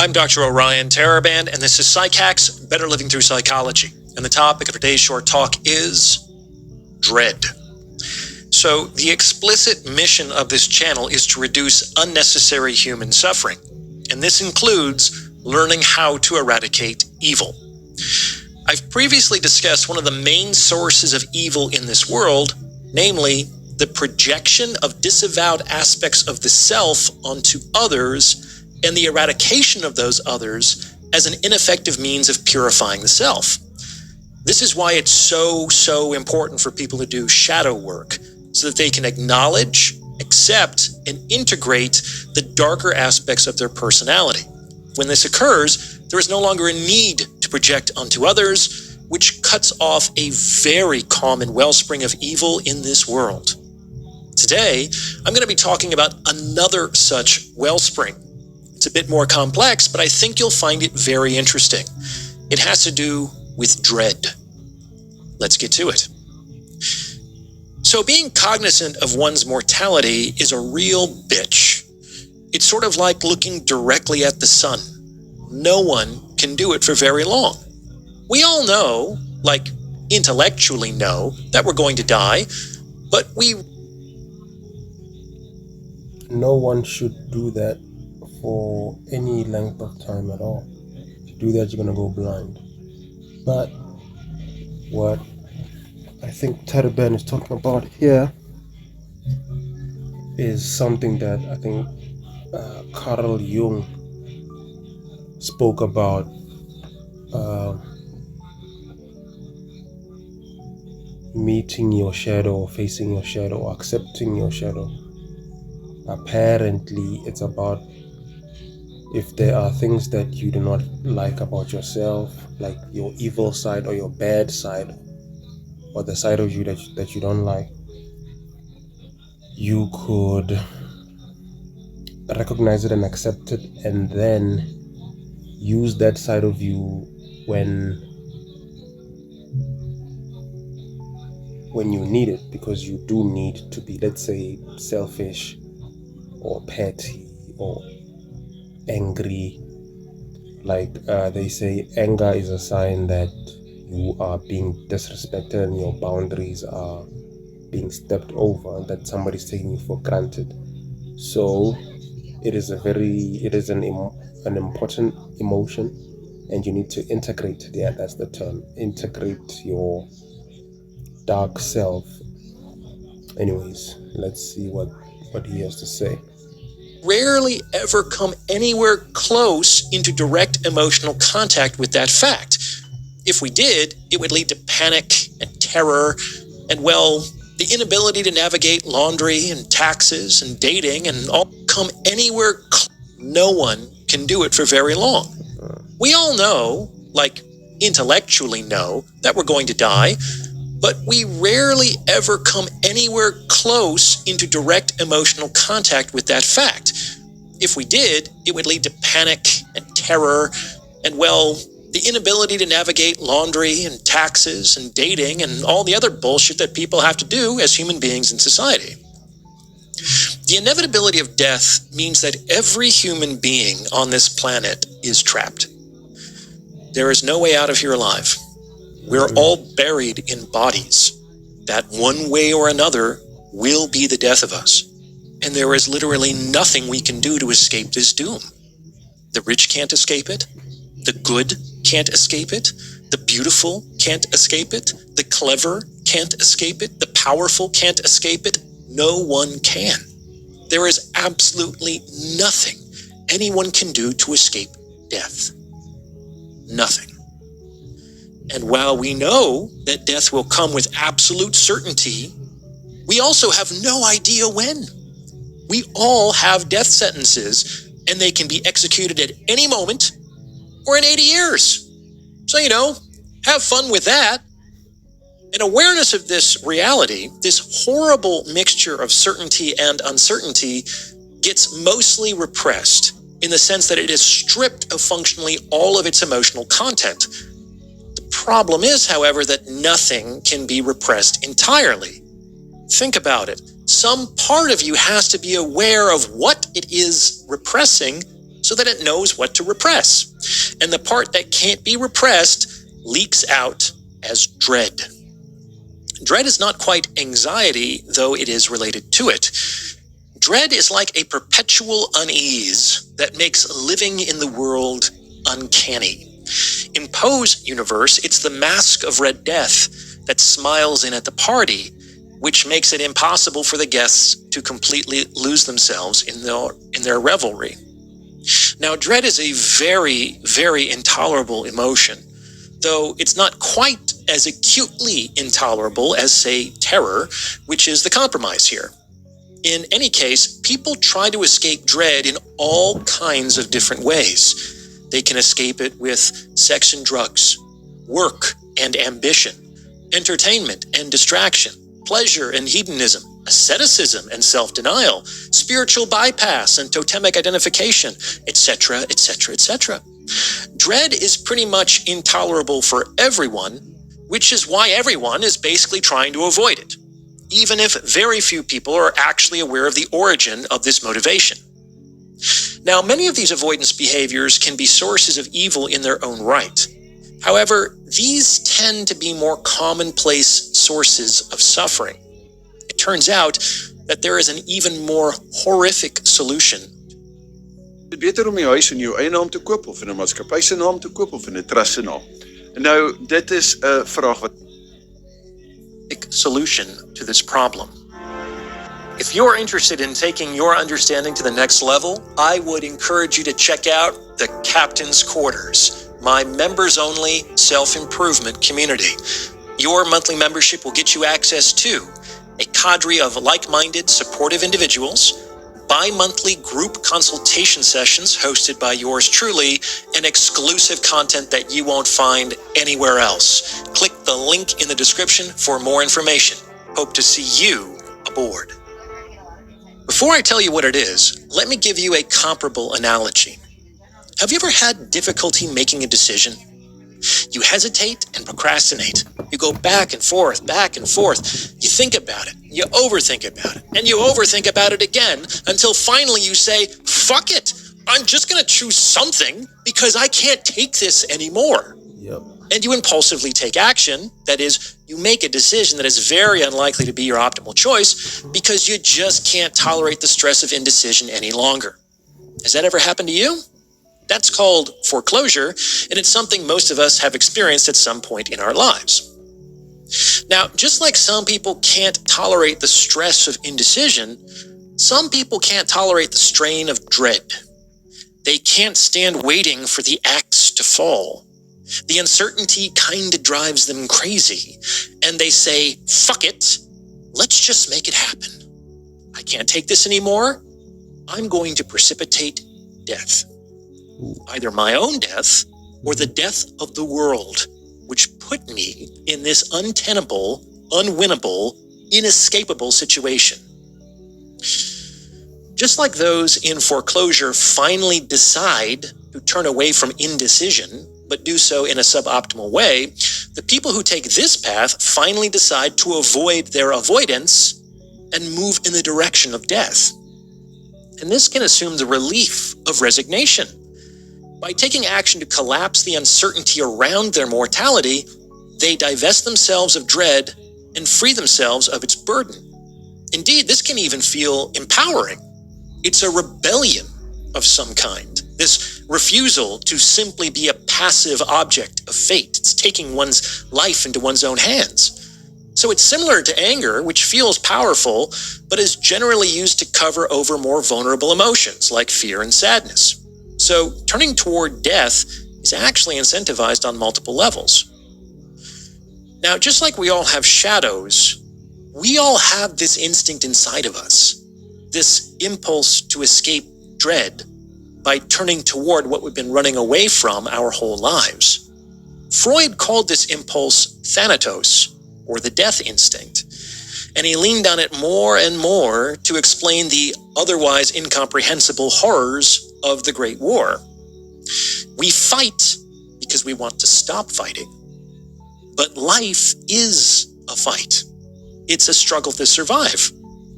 I'm Dr. Orion Teraband, and this is Psychax, Better Living Through Psychology. And the topic of today's short talk is dread. So the explicit mission of this channel is to reduce unnecessary human suffering. And this includes learning how to eradicate evil. I've previously discussed one of the main sources of evil in this world, namely the projection of disavowed aspects of the self onto others and the eradication of those others as an ineffective means of purifying the self. This is why it's so important for people to do shadow work, so that they can acknowledge, accept, and integrate the darker aspects of their personality. When this occurs, there is no longer a need to project onto others, which cuts off a very common wellspring of evil in this world. Today, I'm going to be talking about another such wellspring. It's a bit more complex, but I think you'll find it very interesting. It has to do with dread. Let's get to it. So being cognizant of one's mortality is a real bitch. It's sort of like looking directly at the sun. No one can do it for very long. We all know, like intellectually know, that we're going to die, but no one should do that for any length of time at all. If you do that, you're going to go blind. But what I think Teraband is talking about here is something that I think Carl Jung spoke about. Meeting your shadow, or facing your shadow, or accepting your shadow. Apparently, it's about if there are things that you do not like about yourself, like your evil side or your bad side, or the side of you that you don't like, you could recognize it and accept it, and then use that side of you when you need it, because you do need to be, let's say, selfish or petty or angry. Like they say, anger is a sign that you are being disrespected and your boundaries are being stepped over, and that somebody's taking you for granted. So it is an important emotion, and you need to integrate. Yeah, that's the term. Integrate your dark self. Anyways, let's see what he has to say. rarely ever come anywhere close into direct emotional contact with that fact. If we did, it would lead to panic and terror and, well, the inability to navigate laundry and taxes and dating and all come anywhere close. No one can do it for very long. We all know, like intellectually know, that we're going to die, but we rarely ever come anywhere close into direct emotional contact with that fact. If we did, it would lead to panic and terror and, well, the inability to navigate laundry and taxes and dating and all the other bullshit that people have to do as human beings in society. The inevitability of death means that every human being on this planet is trapped. There is no way out of here alive. We're all buried in bodies that one way or another will be the death of us. And there is literally nothing we can do to escape this doom. The rich can't escape it. The good can't escape it. The beautiful can't escape it. The clever can't escape it. The powerful can't escape it. No one can. There is absolutely nothing anyone can do to escape death. Nothing. And while we know that death will come with absolute certainty, we also have no idea when. We all have death sentences, and they can be executed at any moment or in 80 years. So, have fun with that. An awareness of this reality, this horrible mixture of certainty and uncertainty, gets mostly repressed in the sense that it is stripped of functionally all of its emotional content. The problem is, however, that nothing can be repressed entirely. Think about it. Some part of you has to be aware of what it is repressing so that it knows what to repress. And the part that can't be repressed leaks out as dread. Dread is not quite anxiety, though it is related to it. Dread is like a perpetual unease that makes living in the world uncanny. In Poe's universe, it's the mask of Red Death that smiles in at the party, which makes it impossible for the guests to completely lose themselves in their revelry. Now, dread is a very, very intolerable emotion, though it's not quite as acutely intolerable as, say, terror, which is the compromise here. In any case, people try to escape dread in all kinds of different ways. They can escape it with sex and drugs, work and ambition, entertainment and distraction, pleasure and hedonism, asceticism and self-denial, spiritual bypass and totemic identification, etc., etc., etc. Dread is pretty much intolerable for everyone, which is why everyone is basically trying to avoid it, even if very few people are actually aware of the origin of this motivation. Now, many of these avoidance behaviors can be sources of evil in their own right. However, these tend to be more commonplace sources of suffering. It turns out that there is an even more horrific solution. Dit beter om die huis in jou eie naam te koop of in 'n maatskappy se naam te koop of in 'n trust se naam. Nou, dit is 'n vraag wat solution to this problem. If you're interested in taking your understanding to the next level, I would encourage you to check out the Captain's Quarters, my members-only self-improvement community. Your monthly membership will get you access to a cadre of like-minded, supportive individuals, bi-monthly group consultation sessions hosted by yours truly, and exclusive content that you won't find anywhere else. Click the link in the description for more information. Hope to see you aboard. Before I tell you what it is, let me give you a comparable analogy. Have you ever had difficulty making a decision? You hesitate and procrastinate. You go back and forth, you think about it, you overthink about it, and you overthink about it again until finally you say, fuck it, I'm just gonna choose something because I can't take this anymore. Yep. And you impulsively take action, that is, you make a decision that is very unlikely to be your optimal choice because you just can't tolerate the stress of indecision any longer. Has that ever happened to you? That's called foreclosure, and it's something most of us have experienced at some point in our lives. Now, just like some people can't tolerate the stress of indecision, some people can't tolerate the strain of dread. They can't stand waiting for the axe to fall. The uncertainty kind of drives them crazy, and they say, fuck it, let's just make it happen. I can't take this anymore. I'm going to precipitate death. Either my own death or the death of the world, which put me in this untenable, unwinnable, inescapable situation. Just like those in foreclosure finally decide to turn away from indecision, but do so in a suboptimal way, the people who take this path finally decide to avoid their avoidance and move in the direction of death. And this can assume the relief of resignation. By taking action to collapse the uncertainty around their mortality, they divest themselves of dread and free themselves of its burden. Indeed, this can even feel empowering. It's a rebellion of some kind, this refusal to simply be a passive object of fate. It's taking one's life into one's own hands. So it's similar to anger, which feels powerful, but is generally used to cover over more vulnerable emotions like fear and sadness. So turning toward death is actually incentivized on multiple levels. Now, just like we all have shadows, we all have this instinct inside of us, this impulse to escape dread by turning toward what we've been running away from our whole lives. Freud called this impulse thanatos, or the death instinct, and he leaned on it more and more to explain the otherwise incomprehensible horrors of the Great War. We fight because we want to stop fighting, but life is a fight. It's a struggle to survive,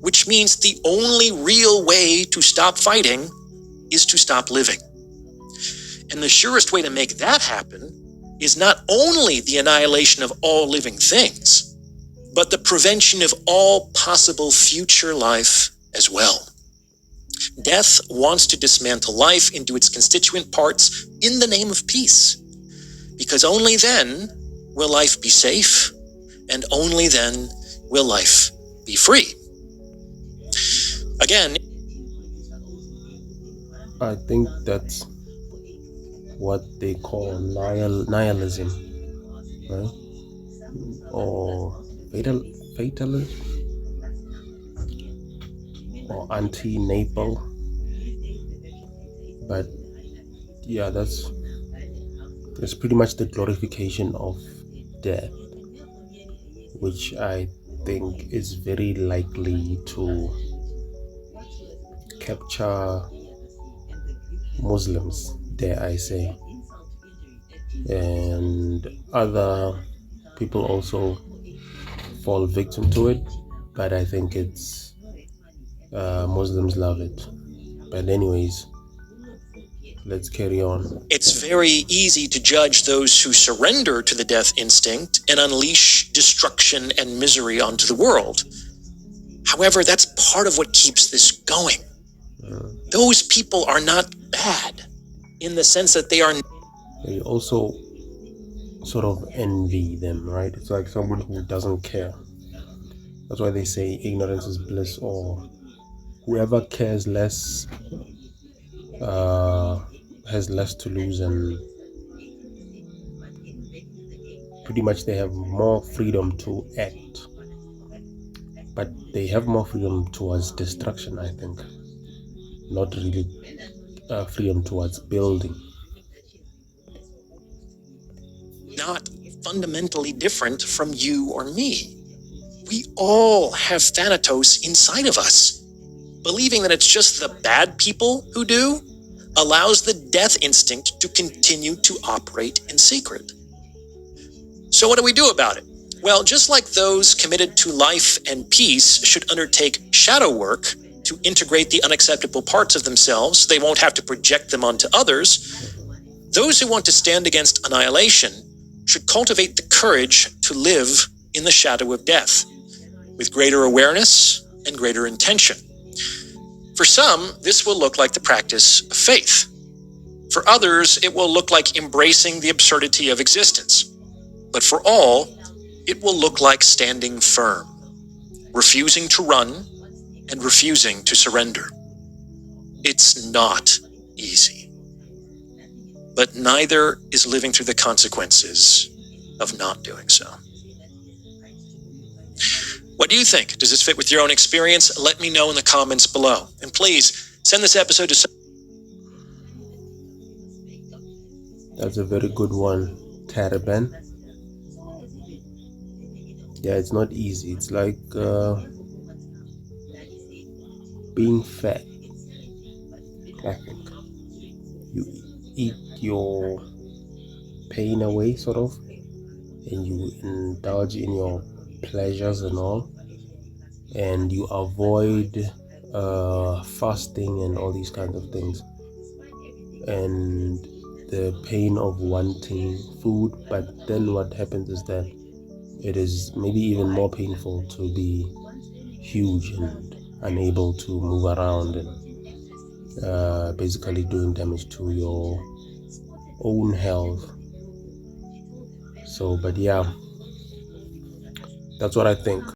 which means the only real way to stop fighting is to stop living. And the surest way to make that happen is not only the annihilation of all living things, but the prevention of all possible future life as well. Death wants to dismantle life into its constituent parts in the name of peace, because only then will life be safe, and only then will life be free. Again, I think that's what they call nihilism, right? Or fatalism, or anti-natal. But yeah, that's pretty much the glorification of death, which I think is very likely to capture Muslims, dare I say, and other people also fall victim to it, but I think it's Muslims love it. But anyways, let's carry on. it's very easy to judge those who surrender to the death instinct and unleash destruction and misery onto the world. However, that's part of what keeps this going. Those people are not bad in the sense that they are. They also sort of envy them, right? It's like someone who doesn't care. That's why they say ignorance is bliss, or whoever cares less has less to lose, and pretty much they have more freedom to act, but they have more freedom towards destruction, I think, not really freedom towards building. Not fundamentally different from you or me. We all have Thanatos inside of us. Believing that it's just the bad people who do allows the death instinct to continue to operate in secret. So what do we do about it? Well, just like those committed to life and peace should undertake shadow work to integrate the unacceptable parts of themselves so they won't have to project them onto others, those who want to stand against annihilation should cultivate the courage to live in the shadow of death, with greater awareness and greater intention. For some, this will look like the practice of faith. For others, it will look like embracing the absurdity of existence. But for all, it will look like standing firm, refusing to run and refusing to surrender. It's not easy. But neither is living through the consequences of not doing so. What do you think? Does this fit with your own experience? Let me know in the comments below. And please, send this episode to... That's a very good one, Teraband. Yeah, it's not easy. It's like being fat. I think you eat your pain away, sort of, and you indulge in your pleasures and all, and you avoid fasting and all these kinds of things, and the pain of wanting food. But then what happens is that it is maybe even more painful to be huge and unable to move around and basically doing damage to your own health. So, but yeah, that's what I think.